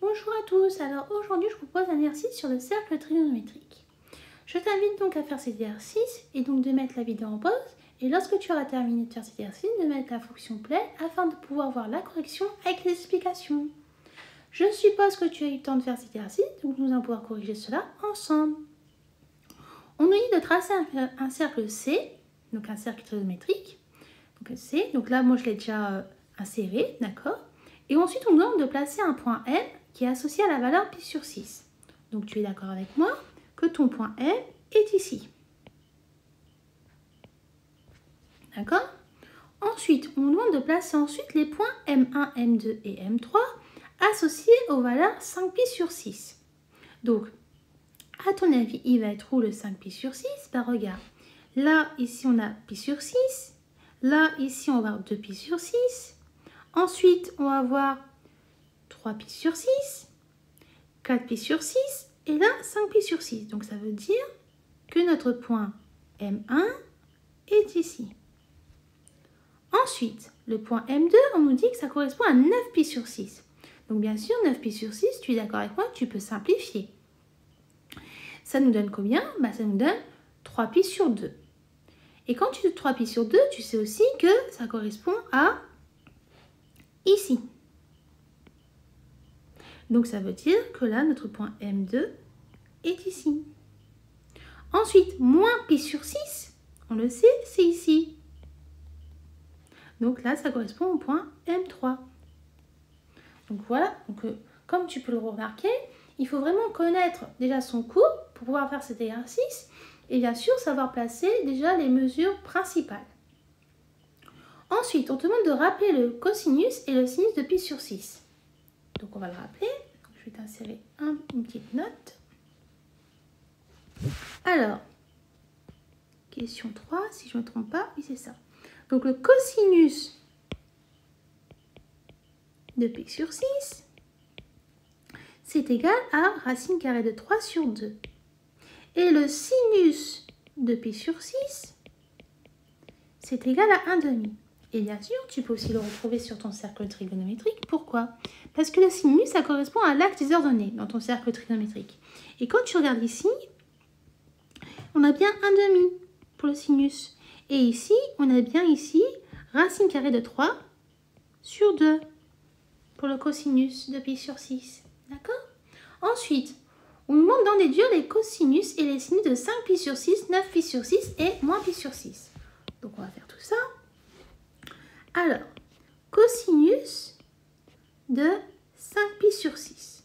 Bonjour à tous, alors aujourd'hui je vous propose un exercice sur le cercle trigonométrique. Je t'invite donc à faire cet exercice et donc de mettre la vidéo en pause et lorsque tu auras terminé de faire cet exercice, de mettre la fonction play afin de pouvoir voir la correction avec les explications. Je suppose que tu as eu le temps de faire cet exercice, donc nous allons pouvoir corriger cela ensemble. On nous dit de tracer un cercle C, donc un cercle trigonométrique, donc C, donc là moi je l'ai déjà inséré, d'accord. Et ensuite on nous demande de placer un point M qui est associé à la valeur pi sur 6. Donc tu es d'accord avec moi que ton point M est ici. D'accord? Ensuite, on nous demande de placer ensuite les points M1, M2 et M3 associés aux valeurs 5 pi sur 6. Donc, à ton avis, il va être où le 5 pi sur 6? Ben regarde, là, ici, on a pi sur 6. Là, ici, on va avoir 2 pi sur 6. Ensuite, on va avoir 3 pi sur 6, 4 pi sur 6 et là 5 pi sur 6. Donc ça veut dire que notre point M1 est ici. Ensuite, le point M2, on nous dit que ça correspond à 9 pi sur 6. Donc bien sûr, 9 pi sur 6, tu es d'accord avec moi, tu peux simplifier. Ça nous donne combien? Ben, ça nous donne 3 pi sur 2. Et quand tu dis 3 pi sur 2, tu sais aussi que ça correspond à ici. Donc ça veut dire que là, notre point M2 est ici. Ensuite, moins pi sur 6, on le sait, c'est ici. Donc là, ça correspond au point M3. Donc voilà, comme tu peux le remarquer, il faut vraiment connaître déjà son cours pour pouvoir faire cet exercice et bien sûr savoir placer déjà les mesures principales. Ensuite, on te demande de rappeler le cosinus et le sinus de pi sur 6. Donc on va le rappeler. Je vais t'insérer une petite note. Alors, question 3, si je ne me trompe pas, oui c'est ça. Donc le cosinus de pi sur 6, c'est égal à racine carrée de 3 sur 2. Et le sinus de pi sur 6, c'est égal à 1/2. Et bien sûr, tu peux aussi le retrouver sur ton cercle trigonométrique. Pourquoi? Parce que le sinus, ça correspond à l'axe des ordonnées dans ton cercle trigonométrique. Et quand tu regardes ici, on a bien 1/2 pour le sinus. Et ici, on a bien ici racine carrée de 3 sur 2 pour le cosinus de pi sur 6. D'accord? Ensuite, on nous demande d'en déduire les cosinus et les sinus de 5 pi sur 6, 9 pi sur 6 et moins pi sur 6. Donc, on va faire tout ça. Alors, cosinus de 5 pi sur 6.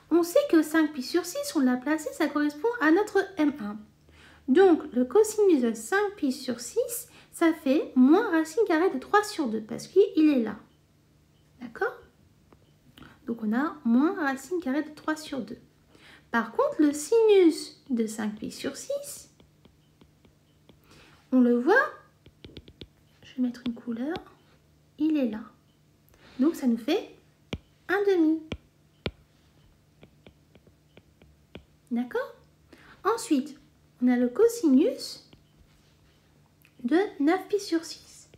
On sait que 5 pi sur 6, on l'a placé, ça correspond à notre M1. Donc, le cosinus de 5 pi sur 6, ça fait moins racine carrée de 3 sur 2, parce qu'il est là. D'accord? Donc, on a moins racine carrée de 3 sur 2. Par contre, le sinus de 5 pi sur 6, on le voit, je vais mettre une couleur, il est là. Donc, ça nous fait 1/2. D'accord? Ensuite, on a le cosinus de 9 pi sur 6.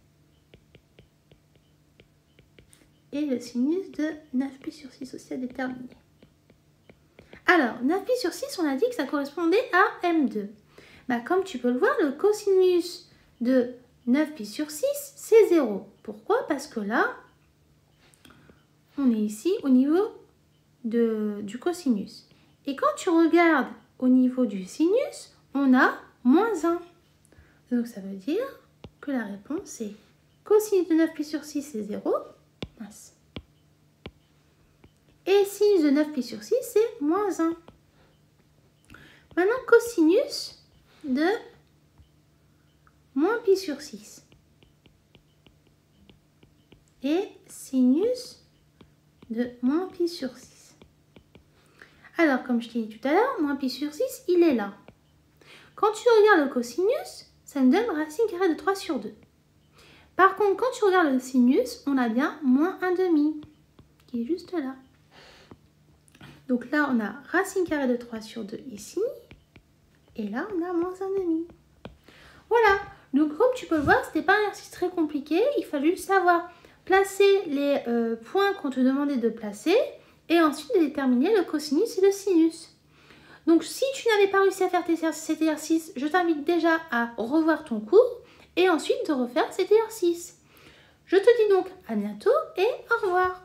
Et le sinus de 9 pi sur 6 aussi à déterminer. Alors, 9 pi sur 6, on a dit que ça correspondait à M2. Bah, comme tu peux le voir, le cosinus de 9 pi sur 6, c'est 0. Pourquoi? Parce que là, on est ici au niveau du cosinus. Et quand tu regardes au niveau du sinus, on a moins 1. Donc ça veut dire que la réponse est cosinus de 9 pi sur 6, c'est 0. Mince. Et sinus de 9 pi sur 6, c'est moins 1. Maintenant, cosinus de moins pi sur 6. Et sinus de moins pi sur 6. Alors, comme je t'ai dit tout à l'heure, moins pi sur 6, il est là. Quand tu regardes le cosinus, ça nous donne racine carrée de 3 sur 2. Par contre, quand tu regardes le sinus, on a bien moins 1/2, qui est juste là. Donc là, on a racine carrée de 3 sur 2 ici. Et là, on a moins 1/2. Voilà. Donc, comme tu peux le voir, ce n'était pas un exercice très compliqué. Il fallait juste savoir placer les points qu'on te demandait de placer et ensuite de déterminer le cosinus et le sinus. Donc, si tu n'avais pas réussi à faire cet exercice, je t'invite déjà à revoir ton cours et ensuite de refaire cet exercice. Je te dis donc à bientôt et au revoir.